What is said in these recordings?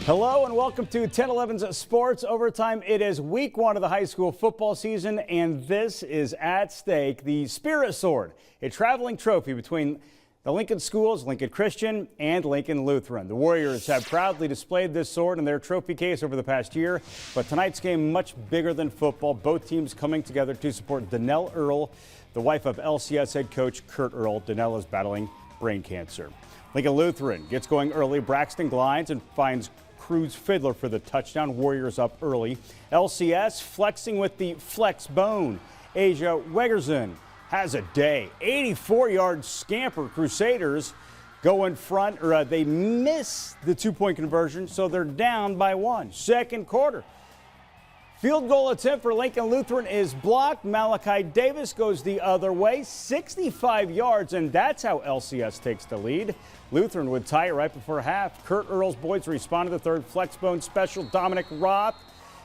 Hello and welcome to 10-11's Sports Overtime. It is week one of the high school football season, and this is at stake. The Spirit Sword, a traveling trophy between the Lincoln schools, Lincoln Christian and Lincoln Lutheran. The Warriors have proudly displayed this sword in their trophy case over the past year, but tonight's game much bigger than football. Both teams coming together to support Danelle Earl, the wife of LCS head coach Kurt Earl. Danelle is battling brain cancer. Lincoln Lutheran gets going early. Braxton glides and finds Cruz Fiddler for the touchdown. Warriors up early. LCS flexing with the flex bone. Asia Wegerson has a day. 84-yard scamper. Crusaders go in front, or they miss the two-point conversion, so they're down by one. Second quarter. Field goal attempt for Lincoln Lutheran is blocked. Malachi Davis goes the other way, 65 yards, and that's how LCS takes the lead. Lutheran would tie it right before half. Kurt Earl's boys respond to the third flexbone special. Dominic Roth,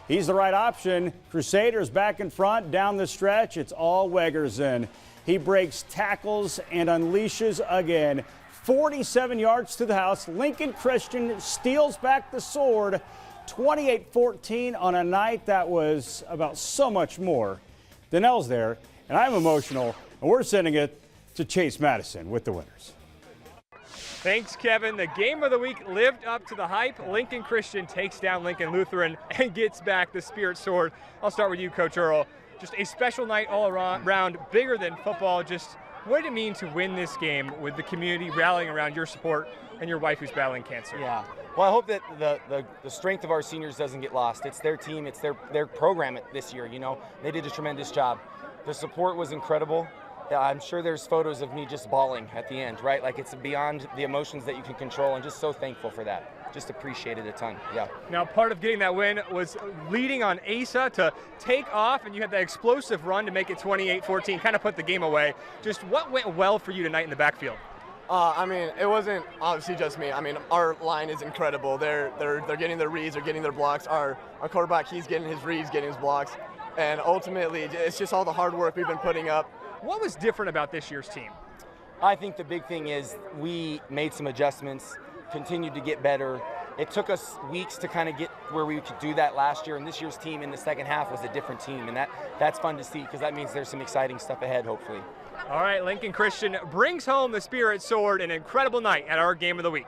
he's the right option. Crusaders back in front down the stretch. It's all Wegerson. He breaks tackles and unleashes again. 47 yards to the house. Lincoln Christian steals back the sword. 28-14 on a night that was about so much more. Danelle's there, and I'm emotional, and we're sending it to Chase Madison with the winners. Thanks, Kevin. The game of the week lived up to the hype. Lincoln Christian takes down Lincoln Lutheran and gets back the Spirit Sword. I'll start with you, Coach Earl. Just a special night all around, bigger than football. Just what did it mean to win this game with the community rallying around your support and your wife who's battling cancer? Yeah. Well, I hope that the strength of our seniors doesn't get lost. It's their team. It's their program this year. You know, they did a tremendous job. The support was incredible. I'm sure there's photos of me just bawling at the end, right? Like it's beyond the emotions that you can control, and just so thankful for that. Just appreciate it a ton. Yeah. Now, part of getting that win was leading on Asa to take off, and you had that explosive run to make it 28-14, kind of put the game away. Just what went well for you tonight in the backfield? I mean, it wasn't obviously just me. I mean, our line is incredible. They're getting their reads, they're getting their blocks. Our quarterback, he's getting his reads, getting his blocks. And ultimately, it's just all the hard work we've been putting up. What was different about this year's team? I think the big thing is we made some adjustments, continued to get better. It took us weeks to kind of get where we could do that last year, and this year's team in the second half was a different team, and that's fun to see because that means there's some exciting stuff ahead, hopefully. All right, Lincoln Christian brings home the Spirit Sword. An incredible night at our game of the week.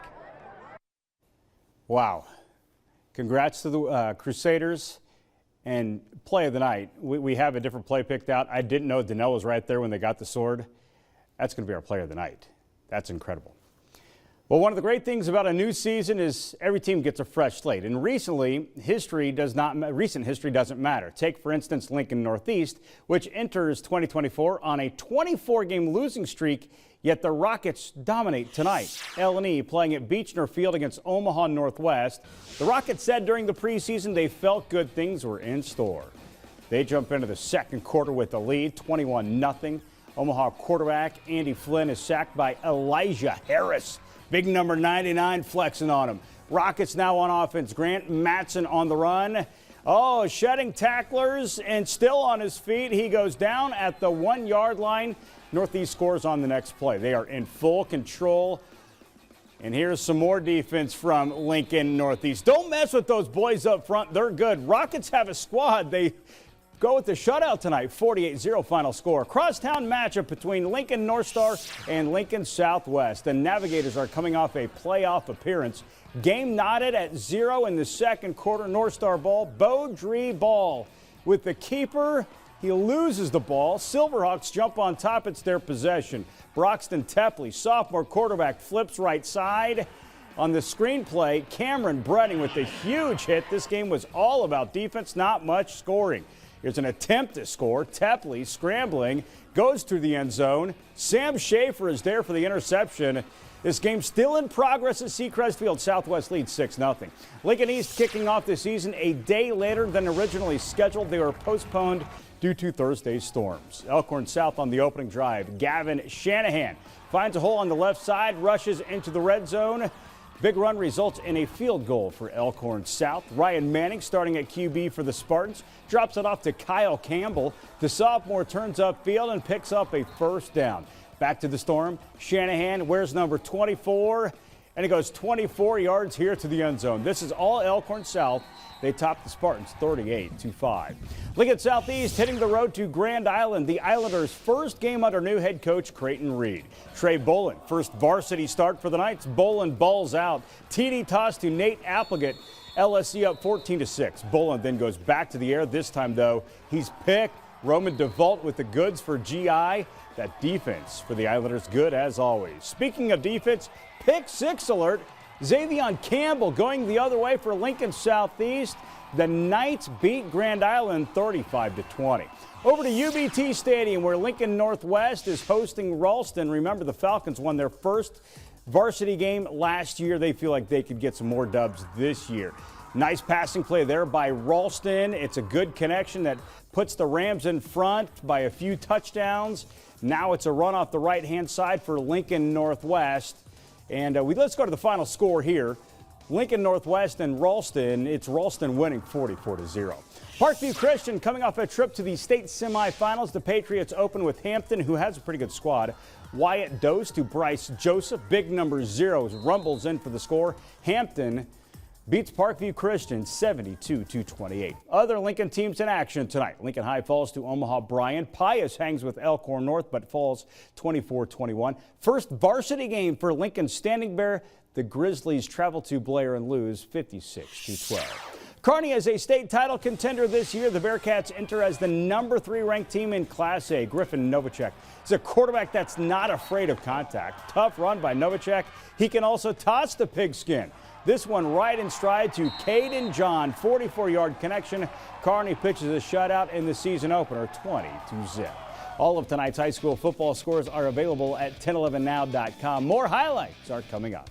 Wow. Congrats to the Crusaders. And play of the night, we have a different play picked out. I didn't know Danelle was right there when they got the sword. That's going to be our player of the night. That's incredible. Well, one of the great things about a new season is every team gets a fresh slate. And recent history doesn't matter. Take, for instance, Lincoln Northeast, which enters 2024 on a 24-game losing streak, yet the Rockets dominate tonight. L&E playing at Beechner Field against Omaha Northwest. The Rockets said during the preseason they felt good things were in store. They jump into the second quarter with a lead, 21-0. Omaha quarterback Andy Flynn is sacked by Elijah Harris. Big number 99 flexing on him. Rockets now on offense. Grant Matson on the run. Oh, shedding tacklers and still on his feet. He goes down at the 1-yard line. Northeast scores on the next play. They are in full control. And here's some more defense from Lincoln Northeast. Don't mess with those boys up front. They're good. Rockets have a squad. They go with the shutout tonight. 48-0 final score. Crosstown matchup between Lincoln North Star and Lincoln Southwest. The Navigators are coming off a playoff appearance. Game knotted at 0 in the second quarter. North Star ball. Beaudry ball with the keeper. He loses the ball. Silverhawks jump on top. It's their possession. Broxton Tepley, sophomore quarterback, flips right side. On the screenplay, Cameron Bredding with the huge hit. This game was all about defense, not much scoring. Here's an attempt to score. Tepley scrambling, goes through the end zone. Sam Schaefer is there for the interception. This game still in progress at Seacrest Field. Southwest leads 6-0. Lincoln East kicking off the season a day later than originally scheduled. They were postponed due to Thursday's storms. Elkhorn South on the opening drive. Gavin Shanahan finds a hole on the left side, rushes into the red zone. Big run results in a field goal for Elkhorn South. Ryan Manning starting at QB for the Spartans. Drops it off to Kyle Campbell. The sophomore turns upfield and picks up a first down. Back to the Storm. Shanahan wears number 24. and it goes 24 yards here to the end zone. This is all Elkhorn South. They top the Spartans 38-5. Lincoln Southeast hitting the road to Grand Island. The Islanders' first game under new head coach Creighton Reed. Trey Bolin, first varsity start for the Knights. Bolin balls out. TD toss to Nate Applegate. LSC up 14-6. Bolin then goes back to the air. This time, though, he's picked. Roman DeVault with the goods for GI. That defense for the Islanders good as always. Speaking of defense, pick six alert. Xavion Campbell going the other way for Lincoln Southeast. The Knights beat Grand Island 35-20. Over to UBT Stadium where Lincoln Northwest is hosting Ralston. Remember, the Falcons won their first varsity game last year. They feel like they could get some more dubs this year. Nice passing play there by Ralston. It's a good connection that puts the Rams in front by a few touchdowns. Now it's a run off the right-hand side for Lincoln Northwest. And let's go to the final score here. Lincoln Northwest and Ralston. It's Ralston winning 44-0. Parkview Christian coming off a trip to the state semifinals. The Patriots open with Hampton, who has a pretty good squad. Wyatt Dose to Bryce Joseph. Big number 0 rumbles in for the score. Hampton beats Parkview Christian 72-28. Other Lincoln teams in action tonight. Lincoln High falls to Omaha Bryan. Pius hangs with Elkhorn North but falls 24-21. First varsity game for Lincoln Standing Bear. The Grizzlies travel to Blair and lose 56-12. Kearney is a state title contender this year. The Bearcats enter as the number 3 ranked team in Class A. Griffin Novacek is a quarterback that's not afraid of contact. Tough run by Novacek. He can also toss the pigskin. This one right in stride to Caden John, 44-yard connection. Kearney pitches a shutout in the season opener, 20-0. All of tonight's high school football scores are available at 1011now.com. More highlights are coming up.